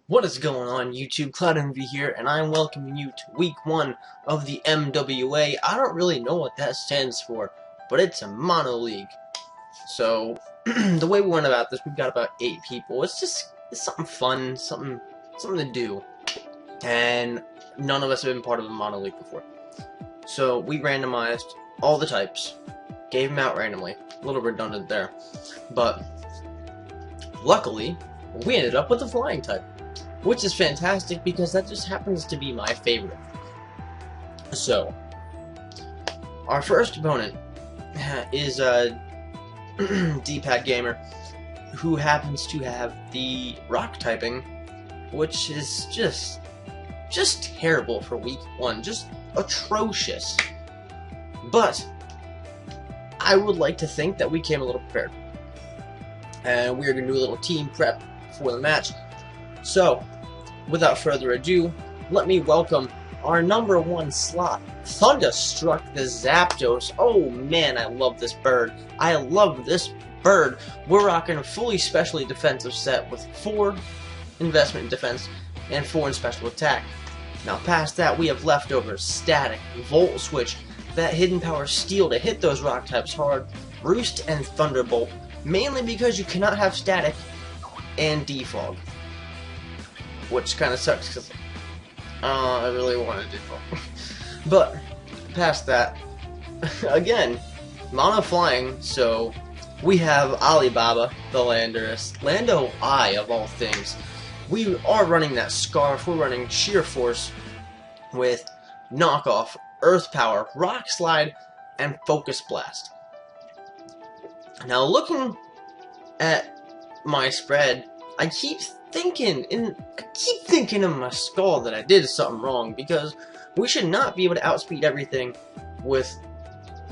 What is going on, YouTube? CloudMV here, and I'm welcoming you to week 1 of the MWA. I don't really know what that stands for, but it's a mono league. So, the way we went about this, we've got about 8 people. It's something fun, something to do. And none of us have been part of a mono league before. So, we randomized all the types, gave them out randomly. A little redundant there. But, luckily, we ended up with the flying type, which is fantastic because that just happens to be my favorite. So, our first opponent is Dpad Gam3r, who happens to have the rock typing, which is just terrible for week 1, just atrocious. But I would like to think that we came a little prepared, and we're going to do a little team prep for the match. So, without further ado, let me welcome our #1 slot, Thunderstruck the Zapdos. Oh man, I love this bird. I love this bird. We're rocking a fully specially defensive set with 4 investment in defense and 4 in special attack. Now past that, we have leftovers, Static, Volt Switch, that hidden power Steel to hit those rock types hard, Roost, and Thunderbolt, mainly because you cannot have Static and Defog, which kind of sucks because I really wanted Defog. But past that, again, mono flying, so we have Alibaba, the Landorus, Lando I of all things. We are running that Scarf, we're running Sheer Force with Knockoff, Earth Power, Rock Slide, and Focus Blast. Now looking at my spread, I keep thinking in my skull that I did something wrong, because we should not be able to outspeed everything with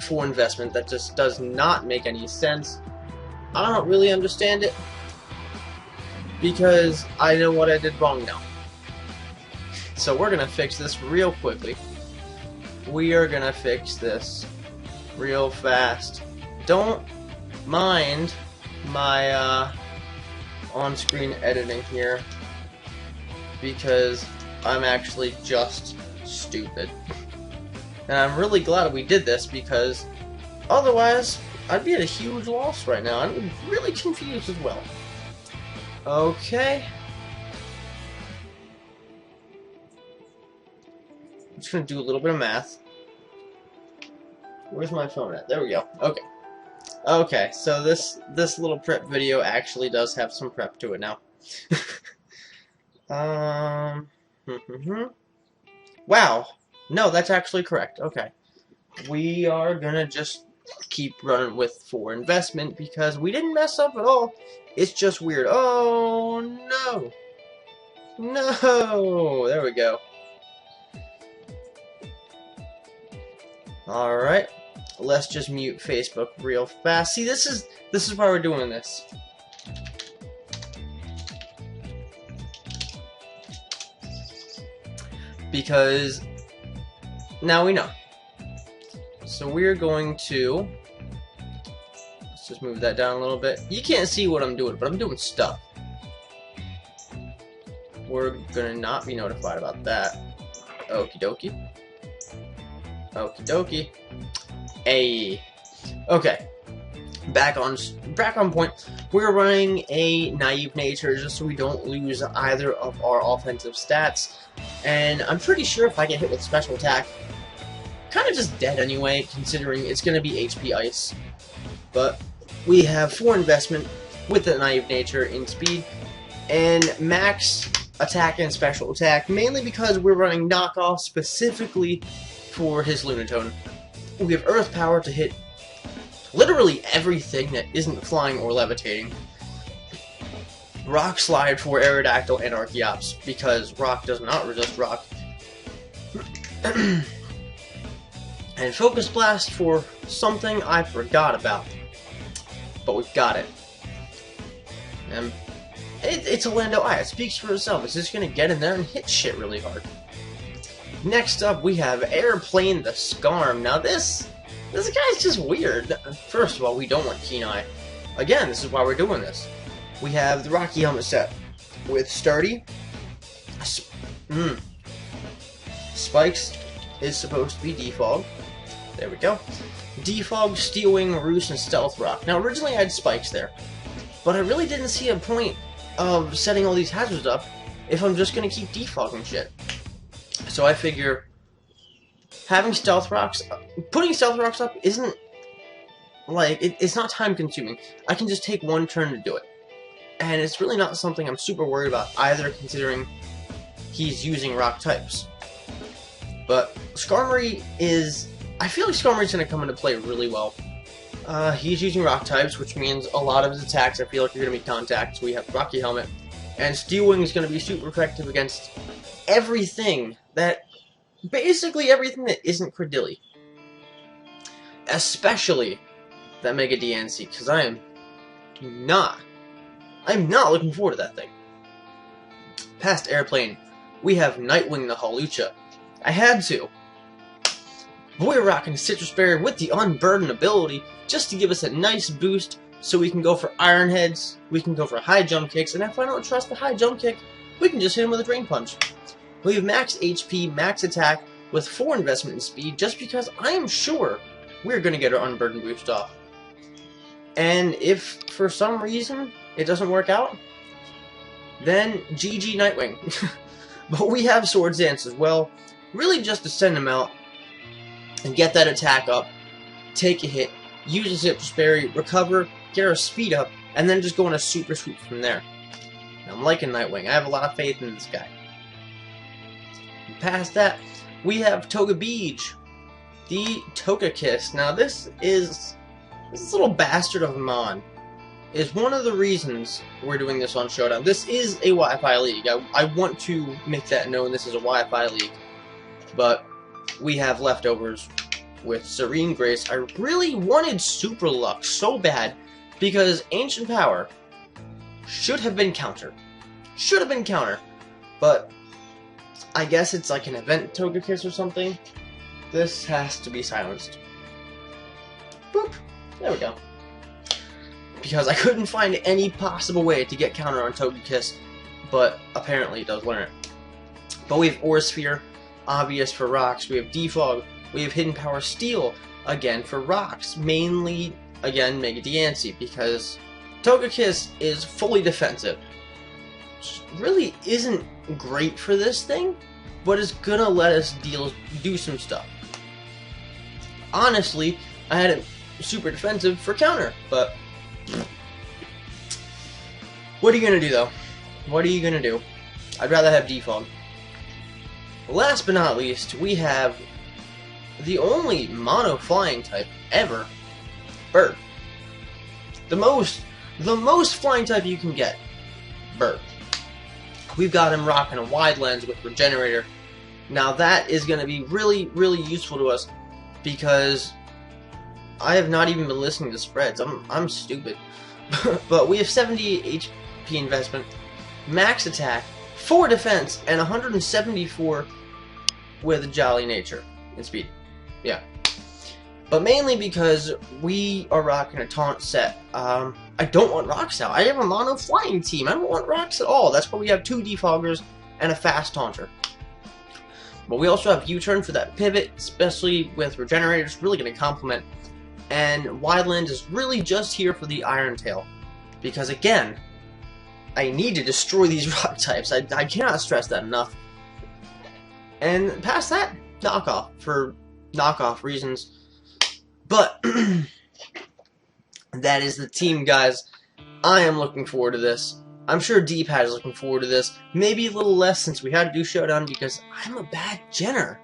4 investment. That just does not make any sense. I don't really understand it, because I know what I did wrong now. So we're gonna fix this real quickly. We are gonna fix this real fast. Don't mind my on-screen editing here, because I'm actually just stupid. And I'm really glad we did this, because otherwise I'd be at a huge loss right now. I'm really confused as well. Okay. I'm just gonna do a little bit of math. Where's my phone at? There we go. Okay. Okay, so this little prep video actually does have some prep to it now. Wow. No, that's actually correct. Okay. We are gonna just keep running with 4 investment because we didn't mess up at all. It's just weird. Oh no. No. There we go. Alright. Let's just mute Facebook real fast. See, this is why we're doing this. Because now we know. So we're going to, let's just move that down a little bit. You can't see what I'm doing, but I'm doing stuff. We're gonna not be notified about that. Okie dokie. Okie dokie. Hey. Okay. Back on point. We're running a naive nature just so we don't lose either of our offensive stats. And I'm pretty sure if I get hit with special attack, kind of just dead anyway, considering it's going to be HP Ice. But we have 4 investment with the naive nature in speed, and max attack and special attack, mainly because we're running knockoff specifically for his Lunatone. We have Earth Power to hit literally everything that isn't flying or levitating. Rock Slide for Aerodactyl and Archeops, because Rock does not resist Rock. And Focus Blast for something I forgot about. But we've got it. And it's a Lando I. It speaks for itself. It's just going to get in there and hit shit really hard. Next up, we have Airplane the Scarm. Now this guy's just weird. First of all, we don't want Keen Eye. Again, this is why we're doing this. We have the Rocky Helmet set with Sturdy, Spikes is supposed to be Defog. There we go. Defog, Steel Wing, Roost, and Stealth Rock. Now, originally I had Spikes there, but I really didn't see a point of setting all these hazards up if I'm just going to keep defogging shit. So I figure having Stealth Rocks, putting Stealth Rocks up isn't, like, it's not time consuming. I can just take one turn to do it. And it's really not something I'm super worried about either, considering he's using rock types. But Skarmory is, I feel like Skarmory's going to come into play really well. He's using rock types, which means a lot of his attacks I feel like are going to be contact. So we have Rocky Helmet, and Steel Wing is going to be super effective against everything that, basically everything that isn't Credilli. Especially that Mega DNC, because I'm not looking forward to that thing. Past Airplane, we have Nightwing the Hawlucha. I had to. We're rocking Citrus Berry with the Unburden ability just to give us a nice boost so we can go for Iron Heads, we can go for high jump kicks, and if I don't trust the high jump kick, we can just hit him with a Drain Punch. We have max HP, max attack, with 4 investment in speed, just because I am sure we're going to get our Unburden boost off. And if for some reason it doesn't work out, then GG Nightwing. But we have Swords Dance as well, really just to send him out and get that attack up, take a hit, use a Citrus Berry, recover, get our speed up, and then just go on a super sweep from there. Now, I'm liking Nightwing. I have a lot of faith in this guy. And past that, we have Togebeej, the Togekiss. Now, this little bastard of a mon is one of the reasons we're doing this on Showdown. This is a Wi-Fi league. I want to make that known. This is a Wi-Fi league. But we have leftovers with Serene Grace. I really wanted Super Luck so bad because Ancient Power should have been counter. Should have been counter. But I guess it's like an event Togekiss or something. This has to be silenced. Boop. There we go. Because I couldn't find any possible way to get counter on Togekiss, but apparently it does learn it. But we have Aura Sphere, obvious for rocks. We have Defog. We have Hidden Power Steel, again for rocks. Mainly, again, Mega Diancie, because Togekiss is fully defensive. Which really isn't great for this thing, but it's gonna let us do some stuff. Honestly, I had it super defensive for counter, but what are you gonna do though? What are you gonna do? I'd rather have Defog. Last but not least, we have the only mono flying type ever, Bird. The most flying type you can get, Bird. We've got him rocking a wide lens with Regenerator. Now that is going to be really, really useful to us because I have not even been listening to spreads. I'm stupid. But we have 70 HP investment, max attack, 4 defense, and 174 with a Jolly Nature and speed. Yeah. But mainly because we are rocking a taunt set. I don't want rocks out. I have a mono flying team. I don't want rocks at all. That's why we have 2 defoggers and a fast taunter. But we also have U-turn for that pivot, especially with Regenerators, really going to complement. And Wildland is really just here for the Iron Tail. Because again, I need to destroy these rock types. I cannot stress that enough. And past that, knockoff for knockoff reasons. But that is the team, guys. I am looking forward to this. I'm sure Dpad is looking forward to this. Maybe a little less since we had to do Showdown because I'm a bad Jenner.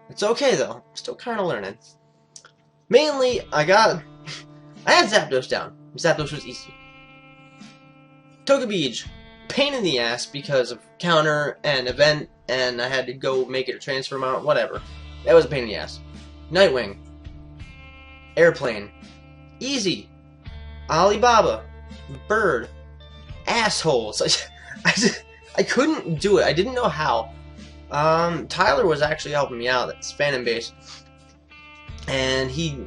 It's okay though. I'm still kind of learning. Mainly, I had Zapdos down. Zapdos was easy. Togebeej, pain in the ass because of counter and event, and I had to go make it a transfer amount, whatever. That was a pain in the ass. Nightwing, Airplane, easy. Alibaba, Bird, assholes. I couldn't do it. I didn't know how. Tyler was actually helping me out. That's Phantom Base. And he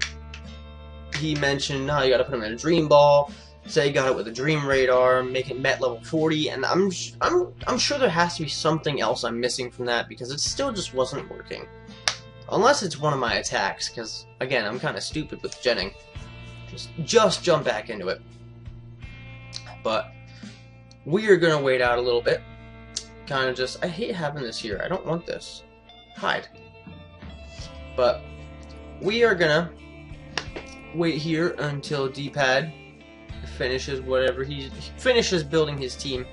mentioned, oh, you gotta put him in a Dream Ball, Say got it with a Dream Radar, make it Met level 40, and I'm sure there has to be something else I'm missing from that because it still just wasn't working. Unless it's one of my attacks, because again, I'm kind of stupid with genning. Just jump back into it. But we are gonna wait out a little bit. Kind of just, I hate having this here. I don't want this. Hide. But we are gonna wait here until Dpad finishes whatever he finishes building his team,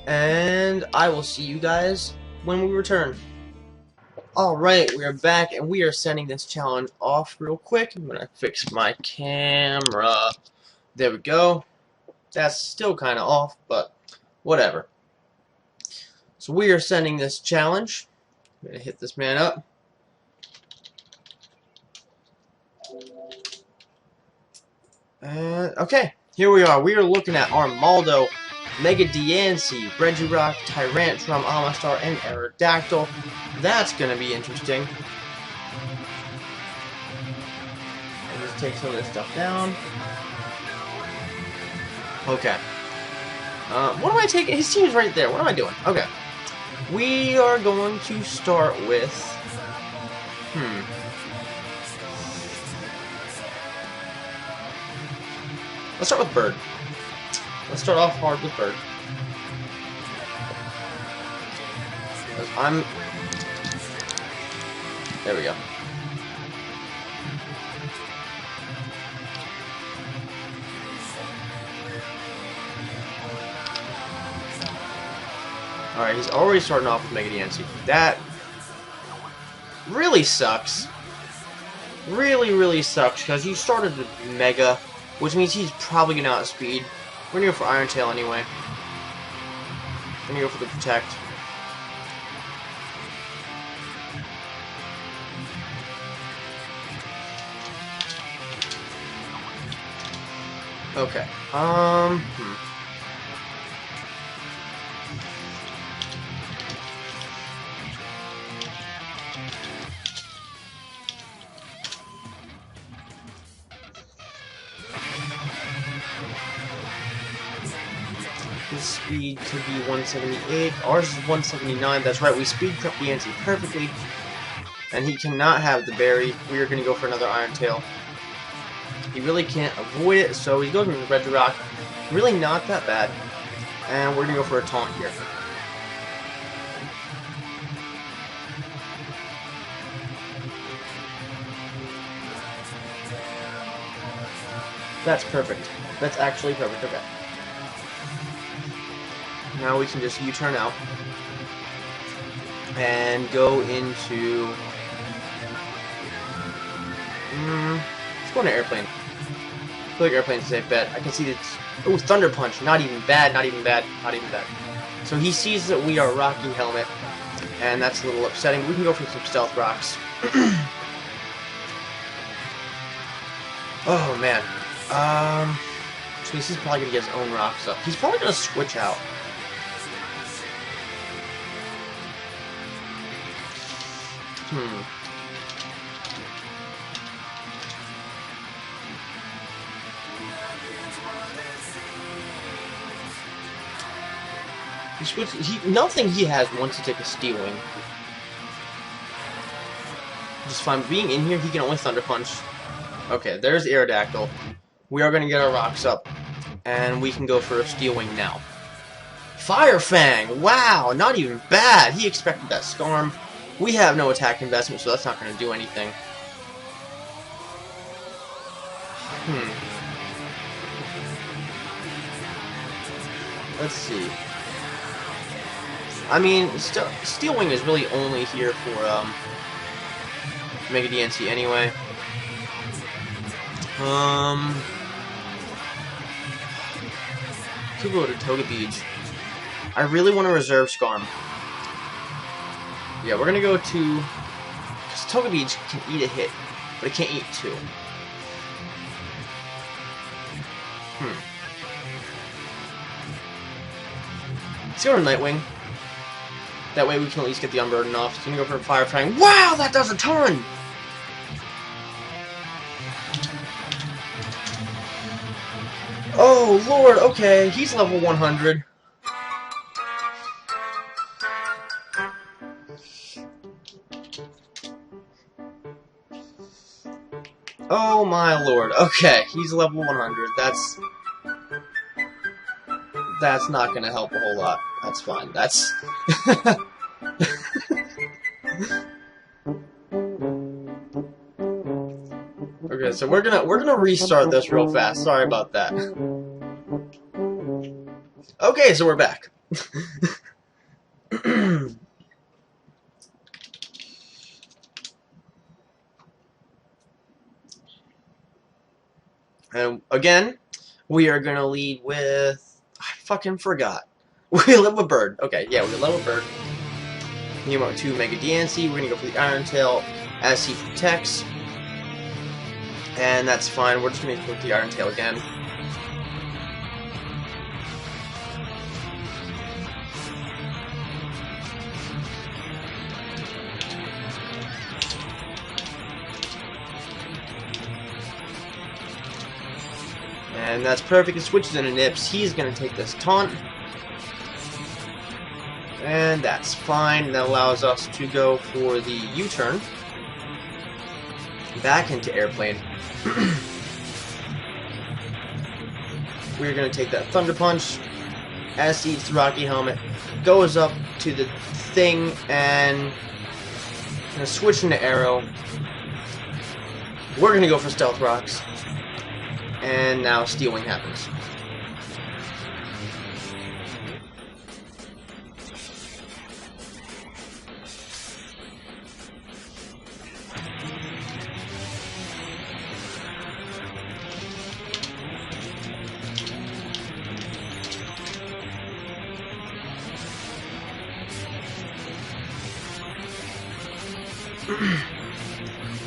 and I will see you guys when we return. Alright, we are back and we are sending this challenge off real quick. I'm gonna fix my camera. There we go. That's still kind of off, but whatever. So we are sending this challenge. I'm gonna hit this man up. Okay, here we are. We are looking at Armaldo, Mega Diancie, Regirock, Tyrantrum, Amistar, and Aerodactyl. That's gonna be interesting. I'll just take some of this stuff down. Okay. What am I taking? His team's right there. What am I doing? Okay. We are going to start with... Let's start with Bird. Let's start off hard with Bird. There we go. Alright, he's already starting off with Mega Diancie. That really sucks. Really sucks, because he started with Mega, which means he's probably going to outspeed. We're going to go for Iron Tail anyway. We're going to go for the Protect. Okay. His speed could be 178. Ours is 179. That's right, we speed crept Diancie perfectly. And he cannot have the berry. We are going to go for another Iron Tail. He really can't avoid it, so he goes into the Regirock. Really not that bad. And we're going to go for a Taunt here. That's perfect. That's actually perfect. Okay. Now we can just U-turn out and go into... let's go into Airplane. I feel like Airplane's a safe bet. I can see it's... Oh, Thunder Punch. Not even bad, not even bad, not even bad. So he sees that we are rocking Helmet, and that's a little upsetting. We can go for some Stealth Rocks. Oh, man. So he's probably going to get his own rocks up. He's probably going to switch out. Nothing he has wants to take a Steel Wing. Just fine. Being in here, he can only Thunder Punch. Okay, there's Aerodactyl. We are going to get our rocks up, and we can go for a Steel Wing now. Fire Fang! Wow, not even bad. He expected that Scarm. We have no attack investment, so that's not going to do anything. Let's see. I mean, Steel Wing is really only here for Mega Diancie anyway. Could go to Toga Beach. I really want to reserve Scarm. Yeah, we're gonna go to... because Toga Beach can eat a hit, but it can't eat two. Let's go to Nightwing. That way we can at least get the Unburden off. So we're gonna go for a Fire Fang. Wow, that does a ton! Oh, Lord, okay, he's level 100. Oh my lord, okay, he's level 100, that's not gonna help a whole lot. That's fine, that's... Okay, so we're gonna restart this real fast, sorry about that. Okay, so we're back. And again, we are gonna lead with... I fucking forgot. We live with Bird. Okay, yeah, we live with Bird. Nemo 2 Mega DNC. We're gonna go for the Iron Tail as he protects. And that's fine. We're just gonna go with the Iron Tail again. And that's perfect. It switches into Nips. He's going to take this taunt. And that's fine. That allows us to go for the U-turn. Back into Airplane. We're going to take that Thunder Punch. As he eats the Rocky Helmet. Goes up to the thing and... going to switch into Arrow. We're going to go for Stealth Rocks. And now Steel Wing happens.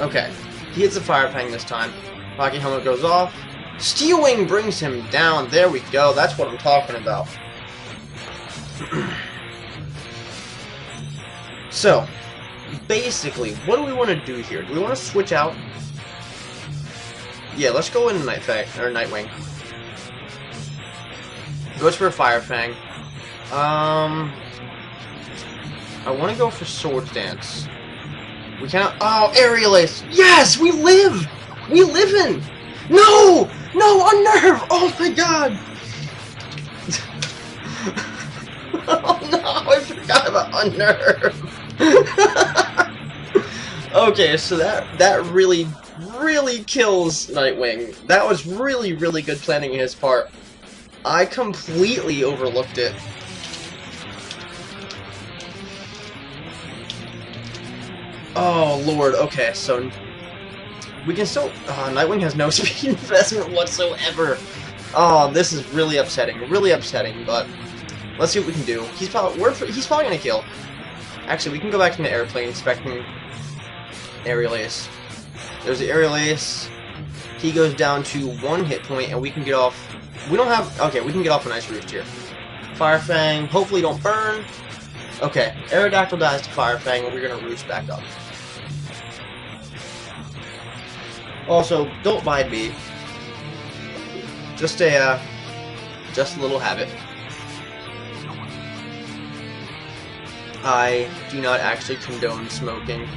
Okay, he hits a Fire Fang this time. Rocky Helmet goes off. Steel Wing brings him down. There we go. That's what I'm talking about. So, basically, what do we want to do here? Do we want to switch out? Yeah, let's go into Nightwing. Goes for a Fire Fang. I want to go for Swords Dance. We cannot. Oh, Aerial Ace. Yes, we live. We live in. No! No, Unnerve! Oh my god! Oh no, I forgot about Unnerve! Okay, so that really kills Nightwing. That was really good planning on his part. I completely overlooked it. Oh lord, okay, so... we can still... Nightwing has no speed investment whatsoever. Oh, this is really upsetting, but let's see what we can do. He's probably gonna kill. Actually, we can go back into Airplane, expecting Aerial Ace. There's the Aerial Ace. He goes down to 1 hit point, and we can get off... we don't have... okay, we can get off a nice roost here. Fire Fang, hopefully don't burn. Okay, Aerodactyl dies to Fire Fang, and we're gonna roost back up. Also, don't mind me. Just a little habit. I do not actually condone smoking.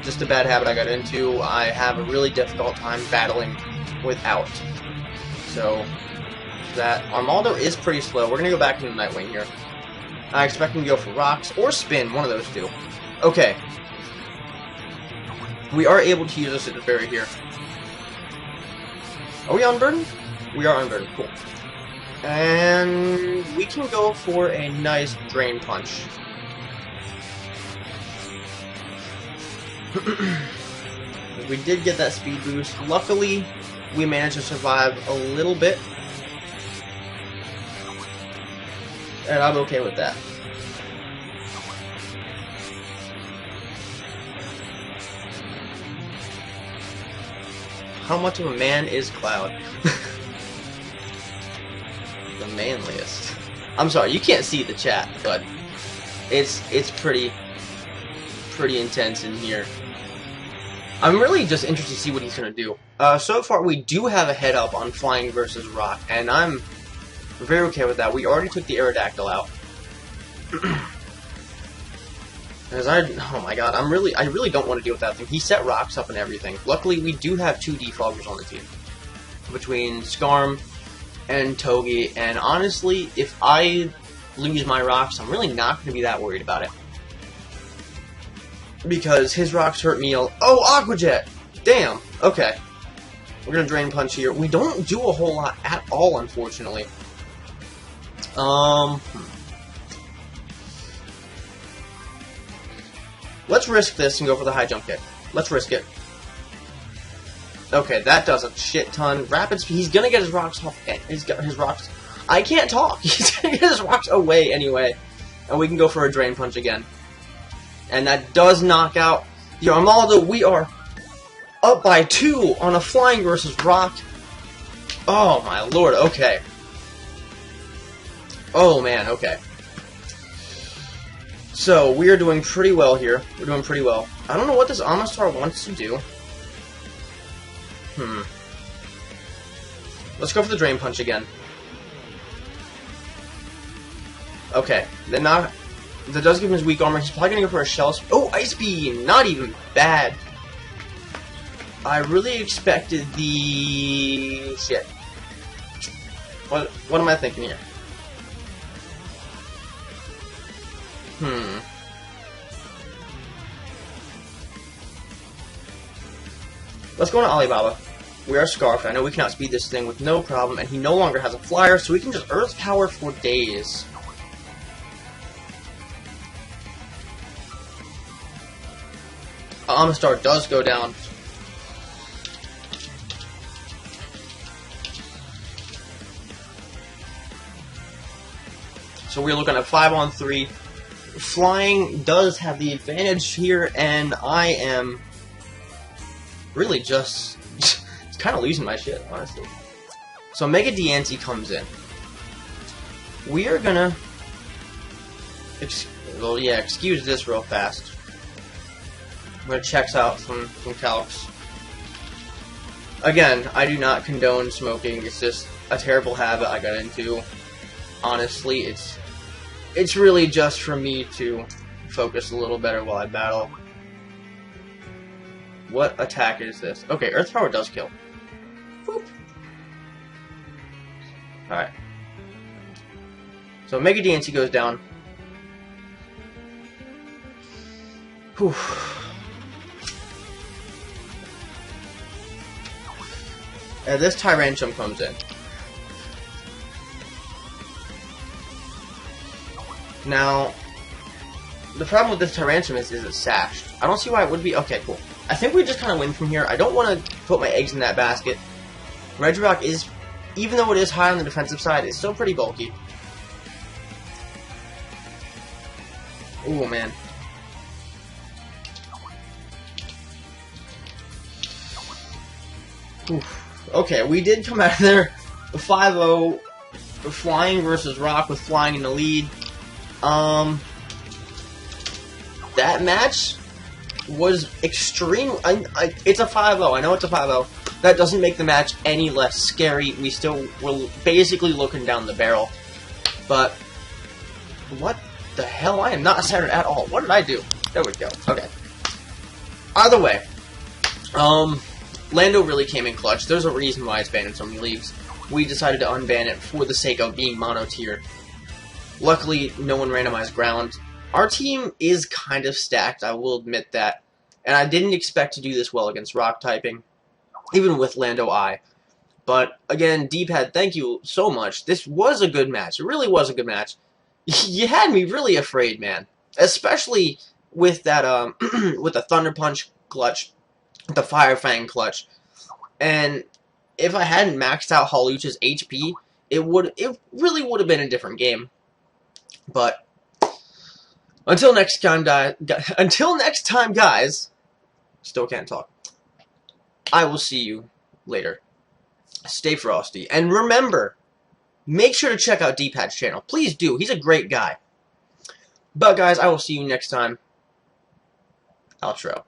Just a bad habit I got into. I have a really difficult time battling without. So, that Armaldo is pretty slow. We're gonna go back into Nightwing here. I expect him to go for rocks or spin, one of those two. Okay. We are able to use this at the berry here. Are we unburdened? We are unburdened. Cool. And we can go for a nice Drain Punch. We did get that speed boost. Luckily, we managed to survive a little bit. And I'm okay with that. How much of a man is Cloud? The manliest. I'm sorry, you can't see the chat, but it's pretty intense in here. I'm really just interested to see what he's going to do. So far, we do have a head up on flying versus rock, and I'm very okay with that. We already took the Aerodactyl out. Oh my god, I really don't want to deal with that thing. He set rocks up and everything. Luckily, we do have 2 defoggers on the team. Between Skarm and Togi, and honestly, if I lose my rocks, I'm really not going to be that worried about it. Because his rocks hurt me Oh, Aqua Jet! Damn, okay. We're going to Drain Punch here. We don't do a whole lot at all, unfortunately. Let's risk this and go for the high jump kick. Let's risk it. Okay, that does a shit ton. Rapid speed. He's gonna get his rocks off. He's got his rocks. I can't talk. He's gonna get his rocks away anyway, and we can go for a Drain Punch again. And that does knock out the Armaldo. We are up by 2 on a flying versus rock. Oh my lord. Okay. Oh man. Okay. So, we are doing pretty well here. We're doing pretty well. I don't know what this Amistar wants to do. Let's go for the Drain Punch again. Okay. That does give him his weak armor. He's probably going to go for a Shell... Oh, Ice Beam! Not even bad. I really expected the... Shit. What am I thinking here? Let's go on Alibaba. We are Scarf. I know we can outspeed this thing with no problem, and he no longer has a flyer, so we can just Earth Power for days. Amistar does go down. So we're looking at 5-on-3. Flying does have the advantage here, and I am really just kind of losing my shit, honestly. So Mega Diancie comes in. We are gonna excuse this real fast. I'm gonna check out some calcs. Again, I do not condone smoking. It's just a terrible habit I got into. Honestly, it's really just for me to focus a little better while I battle. What attack is this? Okay, Earth Power does kill. Boop. Alright. So Mega Diancie goes down. Whew. And this Tyranium comes in. Now, the problem with this Tyranium is it's sashed. I don't see why it would be. Okay, cool. I think we just kind of win from here. I don't want to put my eggs in that basket. Regirock is, even though it is high on the defensive side, it's still pretty bulky. Ooh, man. Oof. Okay, we did come out of there 5-0, flying versus rock with flying in the lead. That match was extreme. It's a 5-0. I know it's a 5-0. That doesn't make the match any less scary. We still were basically looking down the barrel. But what the hell? I am not centered at all. What did I do? There we go. Okay. Either way, Lando really came in clutch. There's a reason why it's banned in so many leagues. We decided to unban it for the sake of being mono-tier. Luckily, no one randomized ground. Our team is kind of stacked, I will admit that. And I didn't expect to do this well against rock typing, even with Lando I. But, again, Dpad, thank you so much. This was a good match. It really was a good match. You had me really afraid, man. Especially with that, with the Thunder Punch clutch, the Fire Fang clutch. And if I hadn't maxed out Halucha's HP, it really would have been a different game. But until next time, guys, still can't talk. I will see you later. Stay frosty, and remember, make sure to check out Dpad's channel. Please do. He's a great guy. But guys, I will see you next time. Outro.